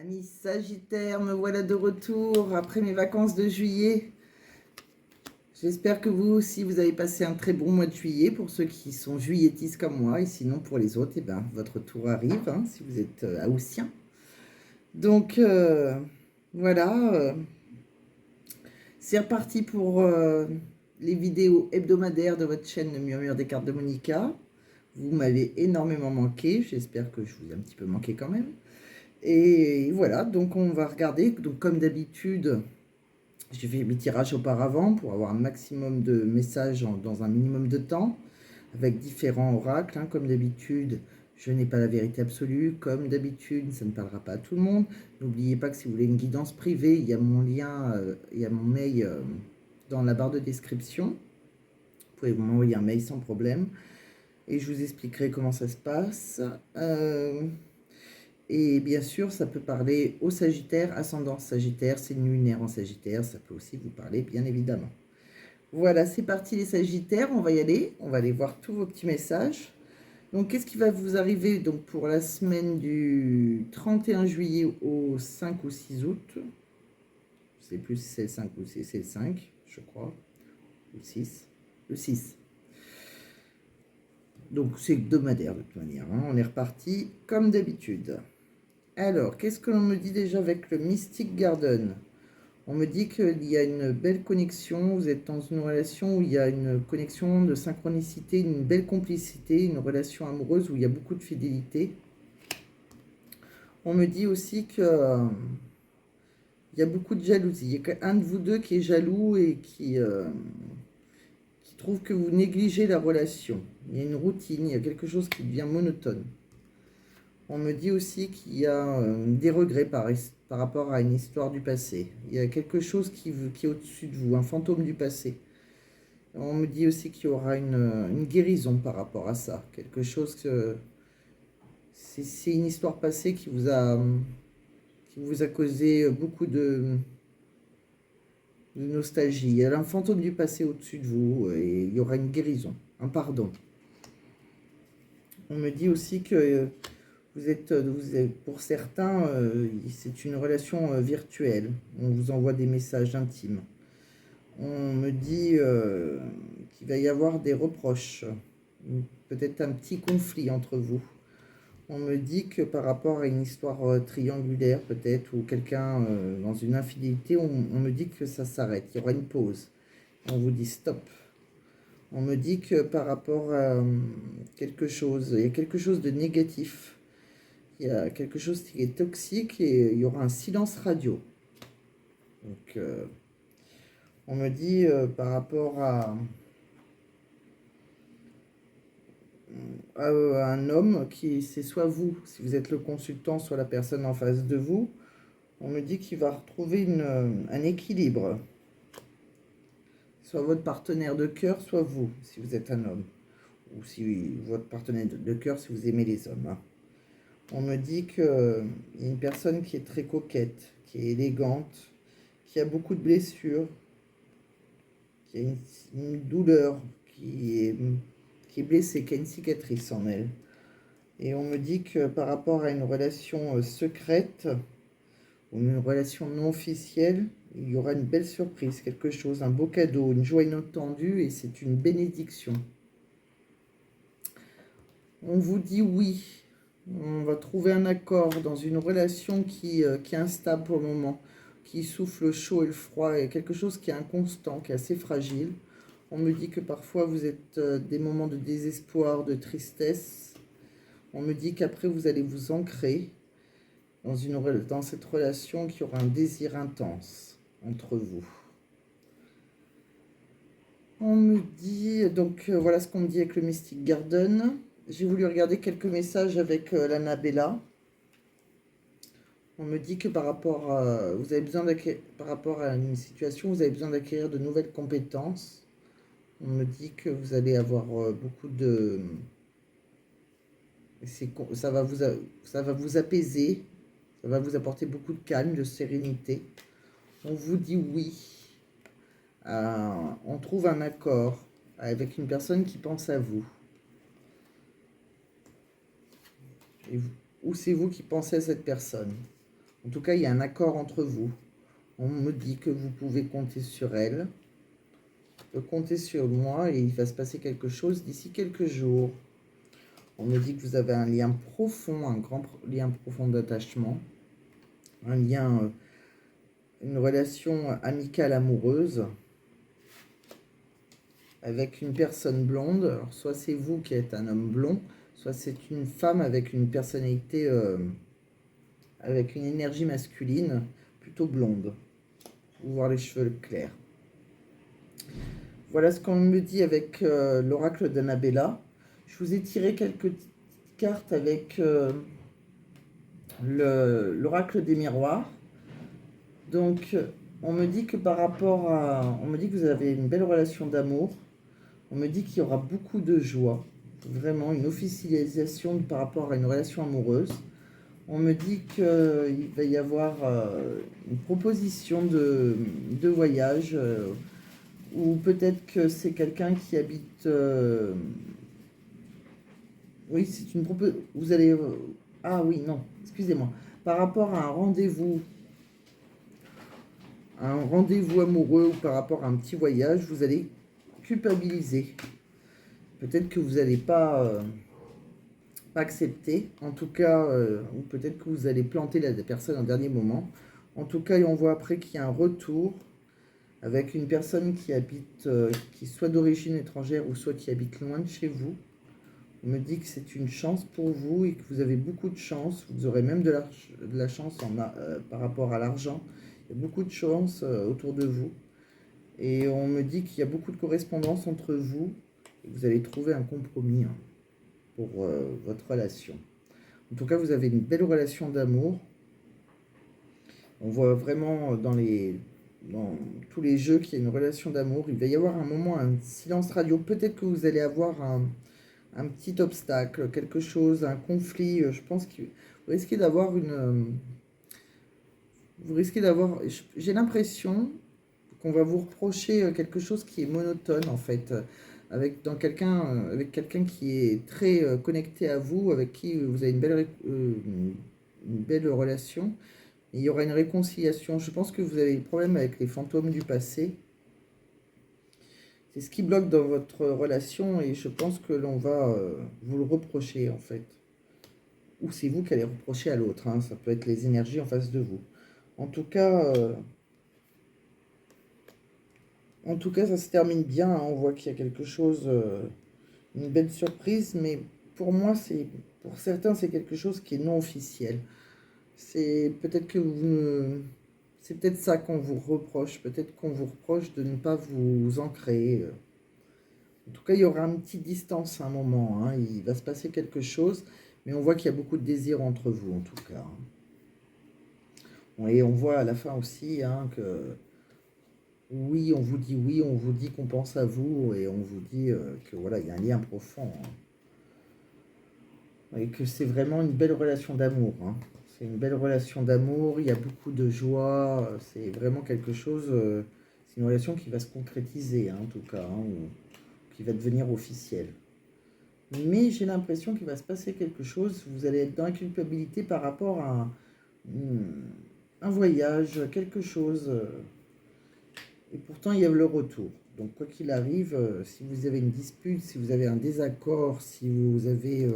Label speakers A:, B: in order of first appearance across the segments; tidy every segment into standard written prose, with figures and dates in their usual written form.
A: Amis Sagittaire, me voilà de retour après mes vacances de juillet. J'espère que vous aussi, vous avez passé un très bon mois de juillet pour ceux qui sont juilletistes comme moi. Et sinon, pour les autres, eh ben, votre tour arrive, hein, si vous êtes haussien. Donc, voilà. C'est reparti pour les vidéos hebdomadaires de votre chaîne Le Murmure des cartes de Monica. Vous m'avez énormément manqué. J'espère que je vous ai un petit peu manqué quand même. Et voilà, donc on va regarder. Donc, comme d'habitude, j'ai fait mes tirages auparavant pour avoir un maximum de messages dans un minimum de temps, avec différents oracles. Hein, comme d'habitude, je n'ai pas la vérité absolue. Comme d'habitude, ça ne parlera pas à tout le monde. N'oubliez pas que si vous voulez une guidance privée, il y a mon lien, il y a mon mail dans la barre de description. Vous pouvez m'envoyer un mail sans problème. Et je vous expliquerai comment ça se passe. Et bien sûr, ça peut parler au Sagittaire, ascendant Sagittaire, c'est lunaire en Sagittaire, ça peut aussi vous parler, bien évidemment. Voilà, c'est parti les Sagittaires, on va y aller, on va aller voir tous vos petits messages. Donc, qu'est-ce qui va vous arriver donc, pour la semaine du 31 juillet au 5 ou 6 août? Je ne sais plus si c'est le 5 ou si c'est le 5, je crois, ou le 6. Le 6. Donc, c'est hebdomadaire de toute manière, hein. On est reparti comme d'habitude. Alors, qu'est-ce que l'on me dit déjà avec le Mystic Garden? On me dit qu'il y a une belle connexion, vous êtes dans une relation où il y a une connexion de synchronicité, une belle complicité, une relation amoureuse où il y a beaucoup de fidélité. On me dit aussi que il y a beaucoup de jalousie. Il y a qu'un de vous deux qui est jaloux et qui trouve que vous négligez la relation. Il y a une routine, il y a quelque chose qui devient monotone. On me dit aussi qu'il y a des regrets par rapport à une histoire du passé. Il y a quelque chose qui est au-dessus de vous, un fantôme du passé. On me dit aussi qu'il y aura une guérison par rapport à ça. Quelque chose que... C'est une histoire passée qui vous a causé beaucoup de nostalgie. Il y a un fantôme du passé au-dessus de vous et il y aura une guérison, un pardon. On me dit aussi que... Vous êtes, pour certains, c'est une relation virtuelle. On vous envoie des messages intimes. On me dit qu'il va y avoir des reproches, peut-être un petit conflit entre vous. On me dit que par rapport à une histoire triangulaire, peut-être, ou quelqu'un dans une infidélité, on me dit que ça s'arrête. Il y aura une pause. On vous dit stop. On me dit que par rapport à quelque chose, il y a quelque chose de négatif. Il y a quelque chose qui est toxique et il y aura un silence radio. Donc, on me dit par rapport à un homme qui, c'est soit vous, si vous êtes le consultant, soit la personne en face de vous, on me dit qu'il va retrouver un équilibre. Soit votre partenaire de cœur, soit vous, si vous êtes un homme. Ou si votre partenaire de cœur, si vous aimez les hommes. Hein. On me dit qu'il y a une personne qui est très coquette, qui est élégante, qui a beaucoup de blessures, qui a une douleur, qui est blessée, qui a une cicatrice en elle. Et on me dit que par rapport à une relation secrète, ou une relation non officielle, il y aura une belle surprise, quelque chose, un beau cadeau, une joie inattendue, et c'est une bénédiction. On vous dit oui. On va trouver un accord dans une relation qui est instable pour le moment, qui souffle le chaud et le froid, et quelque chose qui est inconstant, qui est assez fragile. On me dit que parfois vous êtes des moments de désespoir, de tristesse. On me dit qu'après vous allez vous ancrer dans cette relation, qu'il y aura un désir intense entre vous. On me dit, donc voilà ce qu'on me dit avec le Mystic Garden. J'ai voulu regarder quelques messages avec l'Annabella. On me dit que par rapport à, par rapport à une situation, vous avez besoin d'acquérir de nouvelles compétences. On me dit que vous allez avoir beaucoup de... ça va vous apaiser, ça va vous apporter beaucoup de calme, de sérénité. On vous dit oui. On trouve un accord avec une personne qui pense à vous. Ou c'est vous qui pensez à cette personne. En tout cas, il y a un accord entre vous. On me dit que vous pouvez compter sur elle. Compter sur moi et il va se passer quelque chose d'ici quelques jours. On me dit que vous avez un lien profond, un grand lien profond d'attachement. Un lien, une relation amicale amoureuse avec une personne blonde. Alors, soit c'est vous qui êtes un homme blond, soit c'est une femme avec une personnalité, avec une énergie masculine, plutôt blonde, ou voir les cheveux clairs. Voilà ce qu'on me dit avec l'oracle d'Annabella. Je vous ai tiré quelques cartes avec l'oracle des miroirs. Donc, on me dit que par rapport à... On me dit que vous avez une belle relation d'amour. On me dit qu'il y aura beaucoup de joie. Vraiment, une officialisation par rapport à une relation amoureuse. On me dit qu'il va y avoir une proposition de voyage. Ou peut-être que c'est quelqu'un qui habite... oui, c'est une proposition... Vous allez... ah oui, non, excusez-moi. Par rapport à un rendez-vous amoureux ou par rapport à un petit voyage, vous allez culpabiliser. Peut-être que vous n'allez pas accepter. En tout cas, ou peut-être que vous allez planter la personne en dernier moment. En tout cas, on voit après qu'il y a un retour avec une personne qui habite, qui soit d'origine étrangère ou soit qui habite loin de chez vous. On me dit que c'est une chance pour vous et que vous avez beaucoup de chance. Vous aurez même de la chance par rapport à l'argent. Il y a beaucoup de chance autour de vous. Et on me dit qu'il y a beaucoup de correspondance entre vous. Et que vous allez trouver un compromis pour votre relation. En tout cas, vous avez une belle relation d'amour. On voit vraiment dans tous les jeux qu'il y a une relation d'amour. Il va y avoir un moment, un silence radio. Peut-être que vous allez avoir un petit obstacle, quelque chose, un conflit. Je pense que vous risquez d'avoir j'ai l'impression qu'on va vous reprocher quelque chose qui est monotone en fait, avec quelqu'un qui est très connecté à vous, avec qui vous avez une belle relation. Et il y aura une réconciliation. Je pense que vous avez des problèmes avec les fantômes du passé. C'est ce qui bloque dans votre relation et je pense que l'on va vous le reprocher en fait. Ou c'est vous qui allez reprocher à l'autre. Hein. Ça peut être les énergies en face de vous. En tout cas, ça se termine bien. Hein. On voit qu'il y a quelque chose, une belle surprise. Mais pour moi, pour certains, c'est quelque chose qui est non officiel. C'est peut-être que c'est peut-être ça qu'on vous reproche. Peut-être qu'on vous reproche de ne pas vous ancrer. En tout cas, il y aura une petite distance à un moment. Hein. Il va se passer quelque chose. Mais on voit qu'il y a beaucoup de désir entre vous, en tout cas. Et on voit à la fin aussi hein, que oui, on vous dit oui, on vous dit qu'on pense à vous et on vous dit que voilà, il y a un lien profond. Hein. Et que c'est vraiment une belle relation d'amour. Hein. C'est une belle relation d'amour, il y a beaucoup de joie, c'est vraiment quelque chose, c'est une relation qui va se concrétiser, hein, en tout cas, hein, ou qui va devenir officielle. Mais j'ai l'impression qu'il va se passer quelque chose, vous allez être dans la culpabilité par rapport à un voyage, quelque chose, et pourtant il y a le retour. Donc quoi qu'il arrive, si vous avez une dispute, si vous avez un désaccord, si vous avez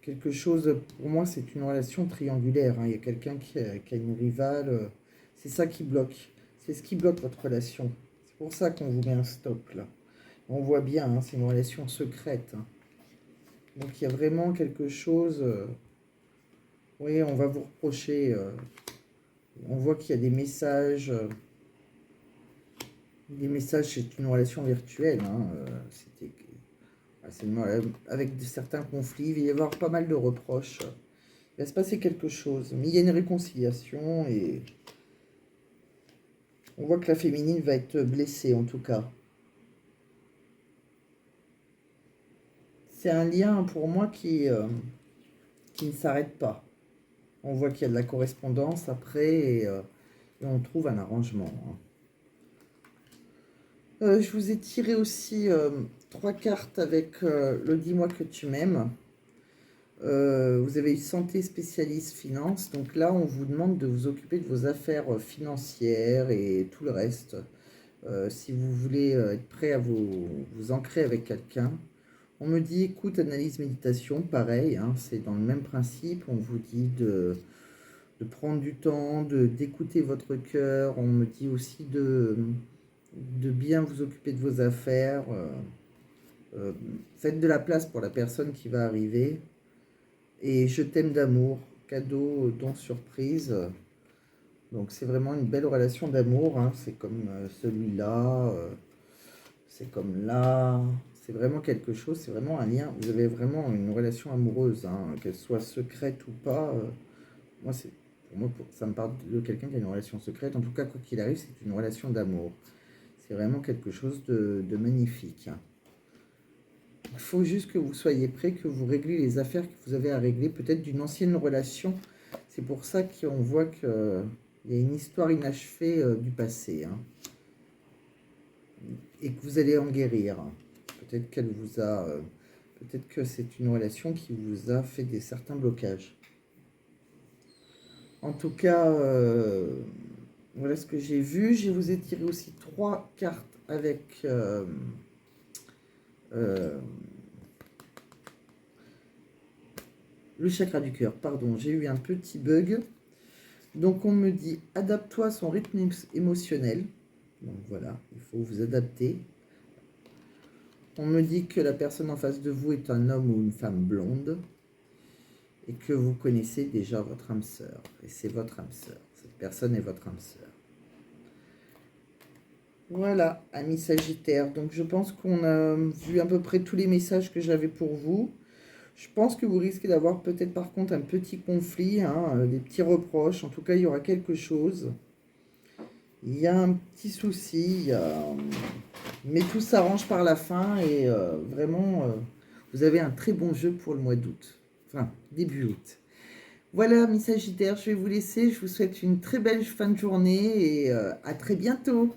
A: quelque chose, pour moi c'est une relation triangulaire, hein. Il y a quelqu'un qui a une rivale, c'est ça qui bloque, c'est ce qui bloque votre relation. C'est pour ça qu'on vous met un stop là. On voit bien, hein, c'est une relation secrète. Hein. Donc il y a vraiment quelque chose, oui on va vous reprocher, on voit qu'il y a des messages, c'est une relation virtuelle, hein, avec certains conflits, il va y avoir pas mal de reproches. Il va se passer quelque chose, mais il y a une réconciliation et on voit que la féminine va être blessée en tout cas. C'est un lien pour moi qui ne s'arrête pas. On voit qu'il y a de la correspondance après et on trouve un arrangement. Hein. Je vous ai tiré aussi 3 cartes avec le Dis-moi que tu m'aimes. Vous avez eu santé spécialiste finance. Donc là, on vous demande de vous occuper de vos affaires financières et tout le reste. Si vous voulez être prêt à vous ancrer avec quelqu'un. On me dit écoute, analyse, méditation, pareil, hein, c'est dans le même principe. On vous dit de prendre du temps, d'écouter votre cœur. On me dit aussi de bien vous occuper de vos affaires. Faites de la place pour la personne qui va arriver. Et je t'aime d'amour, cadeau, don surprise. Donc c'est vraiment une belle relation d'amour, hein. C'est comme celui-là, c'est comme là. C'est vraiment quelque chose, c'est vraiment un lien. Vous avez vraiment une relation amoureuse, hein, qu'elle soit secrète ou pas. Moi, pour moi, ça me parle de quelqu'un qui a une relation secrète. En tout cas, quoi qu'il arrive, c'est une relation d'amour. C'est vraiment quelque chose de magnifique, hein. Il faut juste que vous soyez prêts, que vous réglez les affaires que vous avez à régler, peut-être d'une ancienne relation. C'est pour ça qu'on voit qu'il y a une histoire inachevée du passé, hein, et que vous allez en guérir. Peut-être qu'elle vous a... peut-être que c'est une relation qui vous a fait certains blocages. En tout cas, voilà ce que j'ai vu. Je vous ai tiré aussi 3 cartes avec... le chakra du cœur, pardon, j'ai eu un petit bug. Donc on me dit, adapte-toi à son rythme émotionnel. Donc voilà, il faut vous adapter. On me dit que la personne en face de vous est un homme ou une femme blonde. Et que vous connaissez déjà votre âme sœur. Et c'est votre âme sœur. Cette personne est votre âme sœur. Voilà, amis Sagittaires. Donc je pense qu'on a vu à peu près tous les messages que j'avais pour vous. Je pense que vous risquez d'avoir peut-être par contre un petit conflit, hein, des petits reproches. En tout cas, il y aura quelque chose. Il y a un petit souci, mais tout s'arrange par la fin et vraiment, vous avez un très bon jeu pour le mois d'août. Enfin, début août. Voilà, mes Sagittaires, je vais vous laisser. Je vous souhaite une très belle fin de journée et à très bientôt.